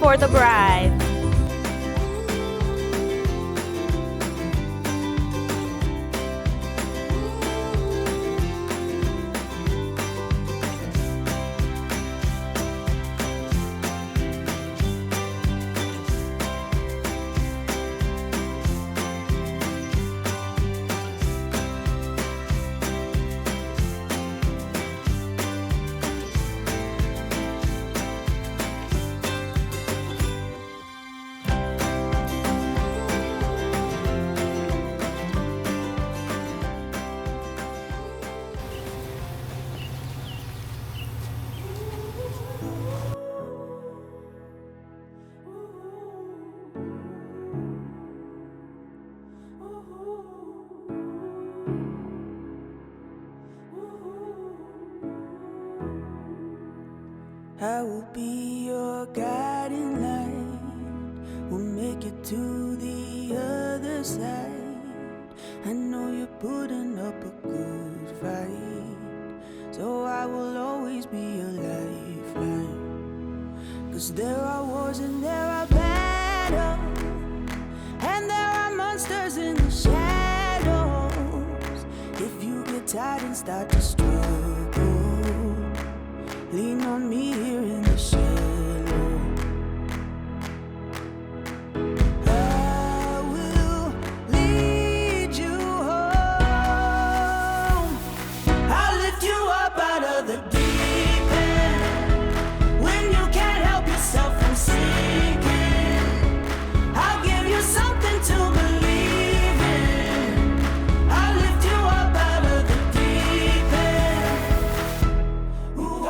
for the bride. I will be your guiding light. We'll make it to the other side. I know you're putting up a good fight, so I will always be your lifeline. 'Cause there are wars and there are battles, and there are monsters in the shadows. If you get tired and start to struggle, lean on me here in the shallow. I will lead you home. I'll lift you up out of the deep end when you can't help yourself from sinking. I'll give you something to believe in. I'll lift you up out of the deep end. Ooh,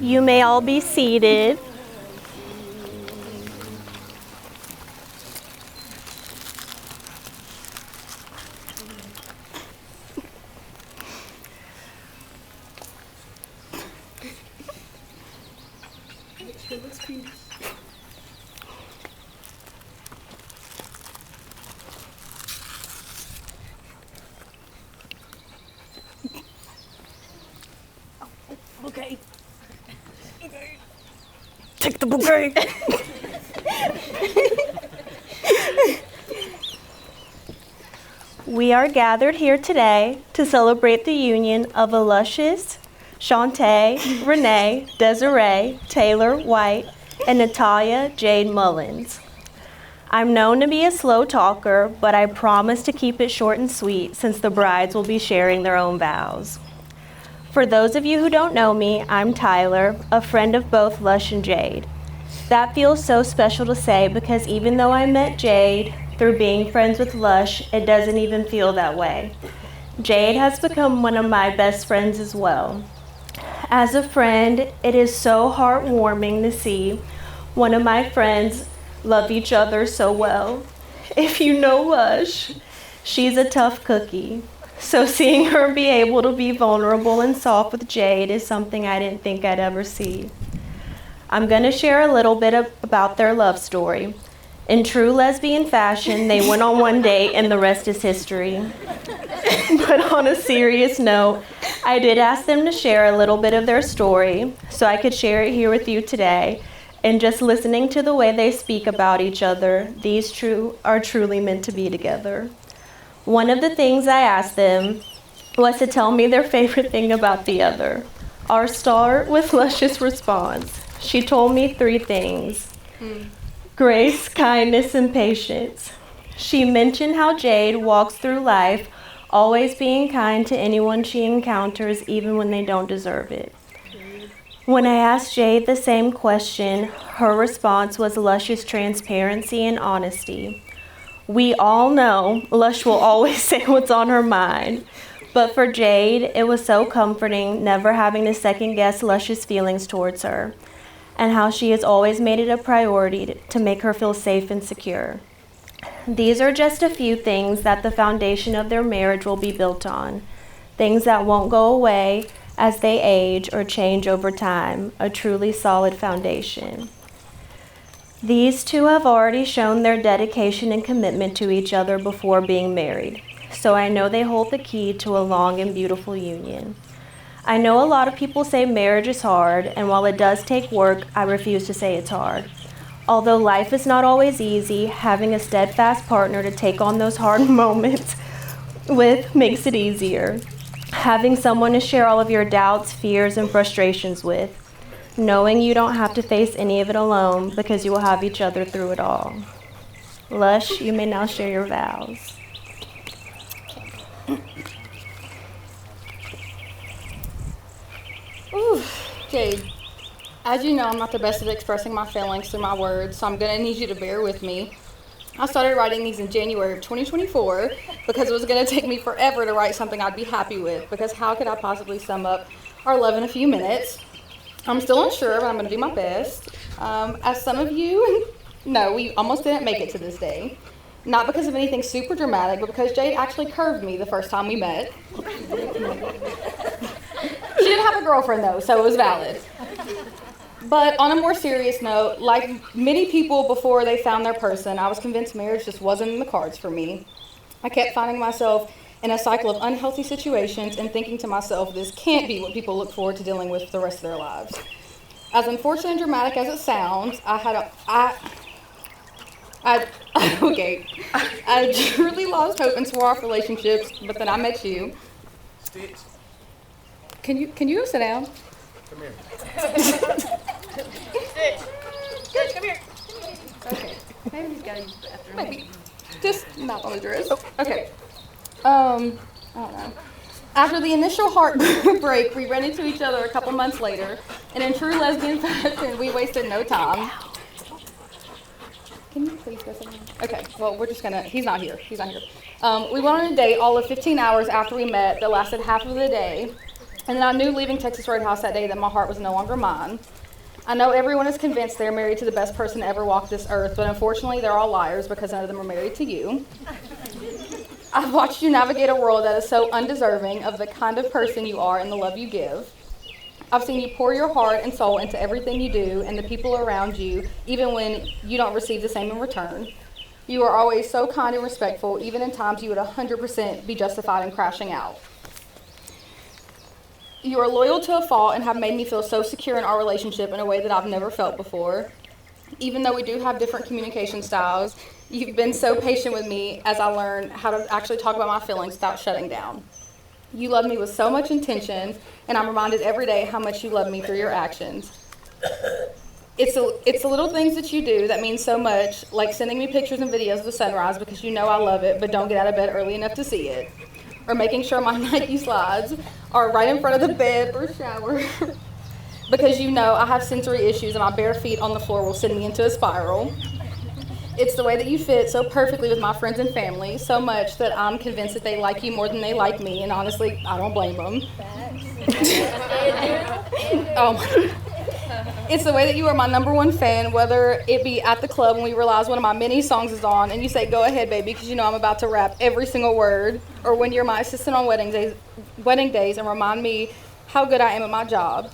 You may all be seated. Okay. Take the bouquet. We are gathered here today to celebrate the union of Luscious, Shantae, Renee, Desiree, Taylor White, and Natalia Jade Mullins. I'm known to be a slow talker, but I promise to keep it short and sweet since the brides will be sharing their own vows. For those of you who don't know me, I'm Tyler, a friend of both Lush and Jade. That feels so special to say because even though I met Jade through being friends with Lush, it doesn't even feel that way. Jade has become one of my best friends as well. As a friend, it is so heartwarming to see one of my friends love each other so well. If you know Lush, she's a tough cookie. So seeing her be able to be vulnerable and soft with Jade is something I didn't think I'd ever see. I'm going to share a little bit about their love story. In true lesbian fashion, they went on one date and the rest is history. But on a serious note, I did ask them to share a little bit of their story so I could share it here with you today. And just listening to the way they speak about each other, these two are truly meant to be together. One of the things I asked them was to tell me their favorite thing about the other. I'll start with Lush's response. She told me 3 things. Grace, kindness, and patience. She mentioned how Jade walks through life always being kind to anyone she encounters, even when they don't deserve it. When I asked Jade the same question, her response was Lush's transparency and honesty. We all know Lush will always say what's on her mind, but for Jade, it was so comforting never having to second guess Lush's feelings towards her, and how she has always made it a priority to make her feel safe and secure. These are just a few things that the foundation of their marriage will be built on, things that won't go away as they age or change over time, a truly solid foundation. These two have already shown their dedication and commitment to each other before being married, so I know they hold the key to a long and beautiful union. I know a lot of people say marriage is hard, and while it does take work, I refuse to say it's hard. Although life is not always easy, having a steadfast partner to take on those hard moments with makes it easier. Having someone to share all of your doubts, fears, and frustrations with. Knowing you don't have to face any of it alone because you will have each other through it all. Lush, you may now share your vows. Ooh, Jade, as you know, I'm not the best at expressing my feelings through my words, so I'm going to need you to bear with me. I started writing these in January of 2024 because it was going to take me forever to write something I'd be happy with, because how could I possibly sum up our love in a few minutes? I'm still unsure, but I'm going to do my best. As some of you know, we almost didn't make it to this day. Not because of anything super dramatic, but because Jade actually curved me the first time we met. She didn't have a girlfriend though, so it was valid. But on a more serious note, like many people before they found their person, I was convinced marriage just wasn't in the cards for me. I kept finding myself in a cycle of unhealthy situations and thinking to myself, this can't be what people look forward to dealing with for the rest of their lives. As unfortunate and dramatic as it sounds, I truly lost hope and swore off relationships, but then I met you. Stitch. Can you go sit down? Come here. Stitch, come here. Okay. Maybe he's got to use the bathroom. Maybe. Just not on the dress. Okay. I don't know. After the initial heartbreak, we ran into each other a couple months later, and in true lesbian fashion, we wasted no time. Can you please go sit down? Okay, well, we're just gonna, he's not here. We went on a date all of 15 hours after we met that lasted half of the day, and then I knew leaving Texas Roadhouse that day that my heart was no longer mine. I know everyone is convinced they're married to the best person to ever walk this earth, but unfortunately they're all liars because none of them are married to you. I've watched you navigate a world that is so undeserving of the kind of person you are and the love you give. I've seen you pour your heart and soul into everything you do and the people around you, even when you don't receive the same in return. You are always so kind and respectful, even in times you would 100% be justified in crashing out. You are loyal to a fault and have made me feel so secure in our relationship in a way that I've never felt before. Even though we do have different communication styles, you've been so patient with me as I learn how to actually talk about my feelings without shutting down. You love me with so much intention, and I'm reminded every day how much you love me through your actions. It's the little things that you do that mean so much, like sending me pictures and videos of the sunrise because you know I love it, but don't get out of bed early enough to see it. Or making sure my Nike slides are right in front of the bed or shower because you know I have sensory issues and my bare feet on the floor will send me into a spiral. It's the way that you fit so perfectly with my friends and family, so much that I'm convinced that they like you more than they like me, and honestly, I don't blame them. It's the way that you are my number one fan, whether it be at the club when we realize one of my many songs is on and you say, go ahead, baby, because you know I'm about to rap every single word, or when you're my assistant on wedding days and remind me how good I am at my job.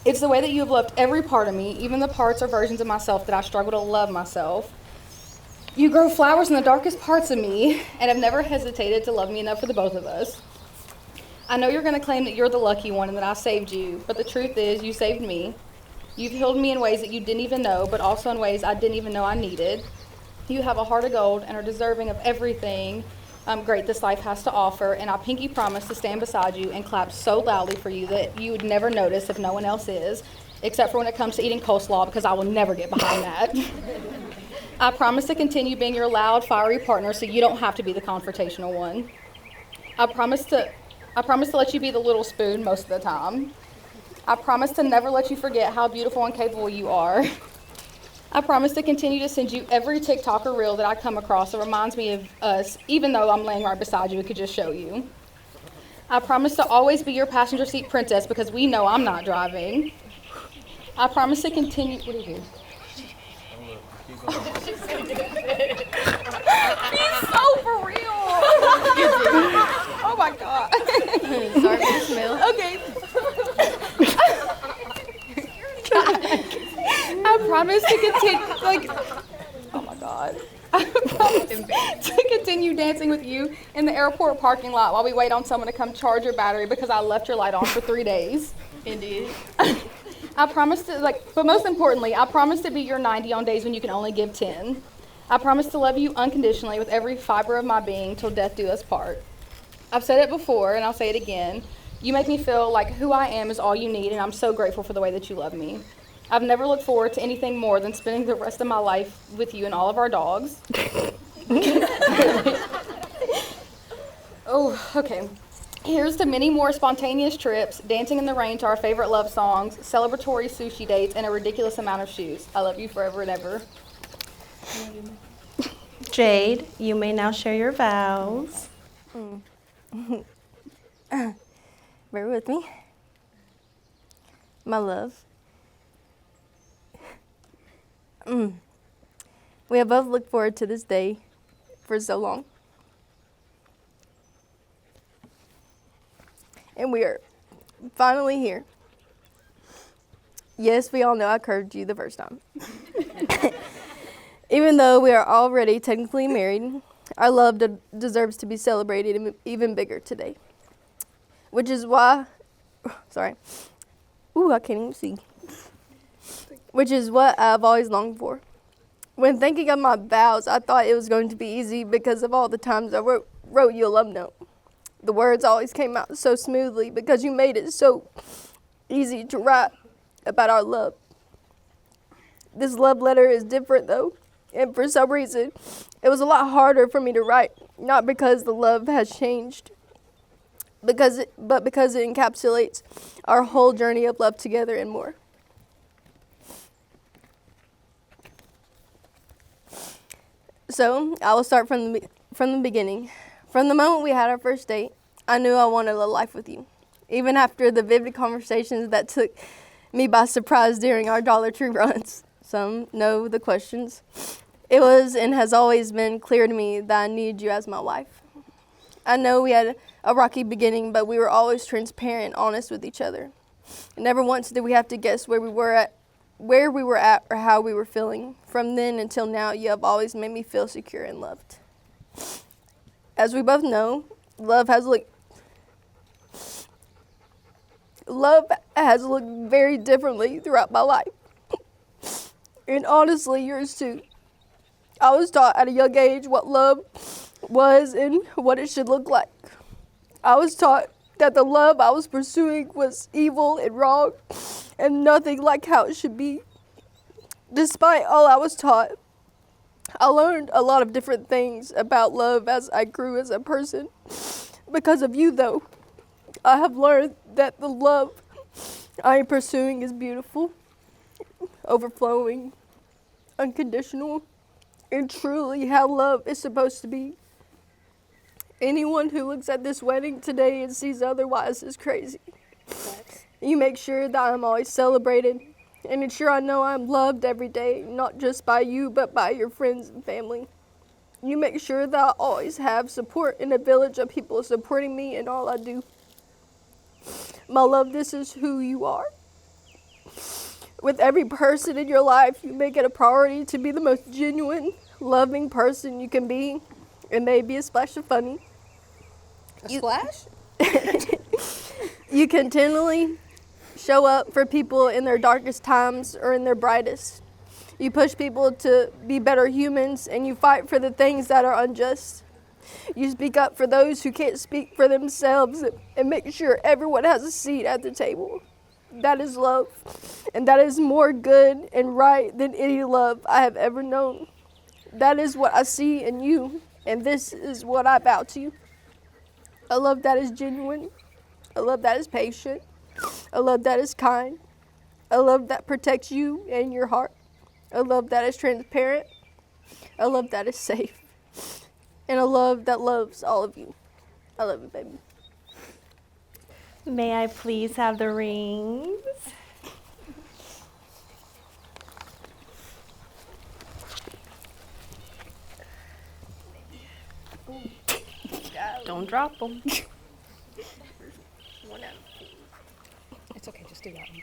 It's the way that you have loved every part of me, even the parts or versions of myself that I struggle to love myself. You grow flowers in the darkest parts of me and have never hesitated to love me enough for the both of us. I know you're going to claim that you're the lucky one and that I saved you, but the truth is you saved me. You've healed me in ways that you didn't even know, but also in ways I didn't even know I needed. You have a heart of gold and are deserving of everything great this life has to offer, and I pinky promise to stand beside you and clap so loudly for you that you would never notice if no one else is, except for when it comes to eating coleslaw, because I will never get behind that. I promise to continue being your loud, fiery partner so you don't have to be the confrontational one. I promise to let you be the little spoon most of the time. I promise to never let you forget how beautiful and capable you are. I promise to continue to send you every TikTok or reel that I come across that reminds me of us, even though I'm laying right beside you and could just show you. I promise to always be your passenger seat princess because we know I'm not driving. I promise to continue. What do you do? He's so for real. Oh my God. Sorry for the smell. Okay. I promise to continue, oh my God. I promise to continue dancing with you in the airport parking lot while we wait on someone to come charge your battery because I left your light on for 3 days. Indeed. I promise to, but most importantly, I promise to be your 90 on days when you can only give 10. I promise to love you unconditionally with every fiber of my being till death do us part. I've said it before, and I'll say it again. You make me feel like who I am is all you need, and I'm so grateful for the way that you love me. I've never looked forward to anything more than spending the rest of my life with you and all of our dogs. Oh, okay. Here's to many more spontaneous trips, dancing in the rain to our favorite love songs, celebratory sushi dates, and a ridiculous amount of shoes. I love you forever and ever. Jade, you may now share your vows. Bear with me. My love. We have both looked forward to this day for so long. And we are finally here. Yes, we all know I curved you the first time. Even though we are already technically married, our love deserves to be celebrated even bigger today. Which is why, sorry. Ooh, I can't even see. Which is what I've always longed for. When thinking of my vows, I thought it was going to be easy because of all the times I wrote you a love note. The words always came out so smoothly because you made it so easy to write about our love. This love letter is different though, and for some reason, it was a lot harder for me to write, not because the love has changed, but because it encapsulates our whole journey of love together and more. So I will start from the beginning. From the moment we had our first date, I knew I wanted a life with you. Even after the vivid conversations that took me by surprise during our Dollar Tree runs. Some know the questions. It was and has always been clear to me that I needed you as my wife. I know we had a rocky beginning, but we were always transparent and honest with each other. Never once did we have to guess where we were at or how we were feeling. From then until now, you have always made me feel secure and loved. As we both know, love has looked very differently throughout my life. And honestly, yours too. I was taught at a young age what love was and what it should look like. I was taught that the love I was pursuing was evil and wrong and nothing like how it should be. Despite all I was taught, I learned a lot of different things about love as I grew as a person. Because of you, though, I have learned that the love I am pursuing is beautiful, overflowing, unconditional, and truly how love is supposed to be. Anyone who looks at this wedding today and sees otherwise is crazy. You make sure that I'm always celebrated and ensure I know I'm loved every day, not just by you, but by your friends and family. You make sure that I always have support in a village of people supporting me in all I do. My love, this is who you are. With every person in your life, you make it a priority to be the most genuine, loving person you can be, and maybe a splash of funny. Splash? You continually show up for people in their darkest times or in their brightest. You push people to be better humans, and you fight for the things that are unjust. You speak up for those who can't speak for themselves and make sure everyone has a seat at the table. That is love, and that is more good and right than any love I have ever known. That is what I see in you, and this is what I vow to you. A love that is genuine, a love that is patient, a love that is kind, a love that protects you and your heart, a love that is transparent, a love that is safe, and a love that loves all of you. I love you, baby. May I please have the rings? Don't drop them. It's okay, just do that one.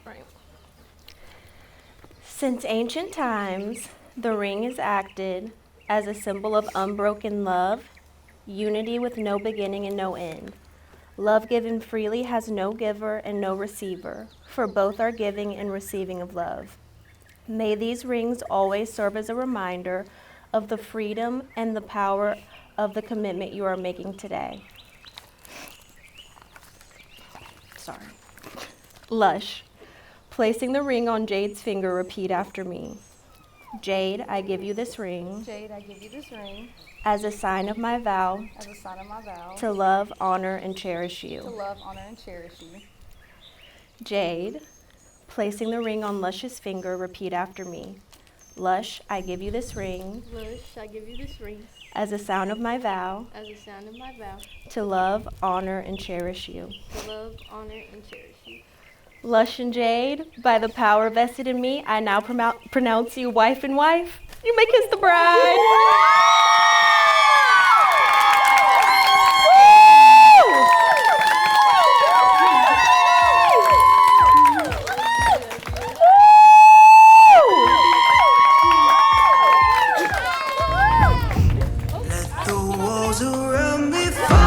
Right. Since ancient times, the ring is acted as a symbol of unbroken love, unity with no beginning and no end. Love given freely has no giver and no receiver, for both are giving and receiving of love. May these rings always serve as a reminder of the freedom and the power of the commitment you are making today. Sorry. Lush. Placing the ring on Jade's finger, repeat after me. Jade, I give you this ring Jade, I give you this ring as a sign of my vow as a sign of my vow to love, honor, and cherish to you. love, honor, and cherish you. Jade, placing the ring on Lush's finger, repeat after me. Lush, I give you this ring Lush, I give you this ring as a sign of my vow as a sign of my vow to love, honor, and cherish you. to love, honor, and cherish you. Lush and Jade, by the power vested in me, I now pronounce you wife and wife. You may kiss the bride. Let the walls around me fall.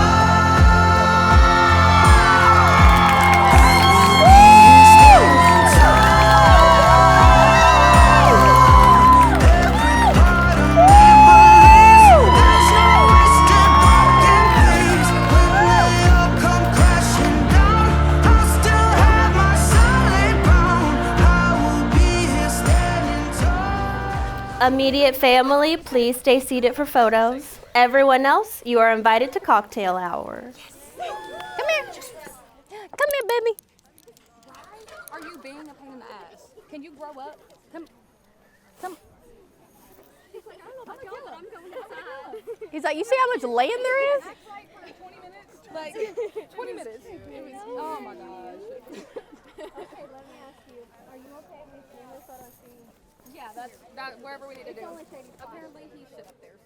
Immediate family, please stay seated for photos. Everyone else, you are invited to cocktail hour. Come here. Come here, baby. Are you being a pain in the ass? Can you grow up? Come. He's like, you see how much land there is? Like 20 minutes. Oh my gosh. Okay, let me ask you. Are you okay with seeing this photo? Yeah, that's wherever we need to do. Apparently he shit up there.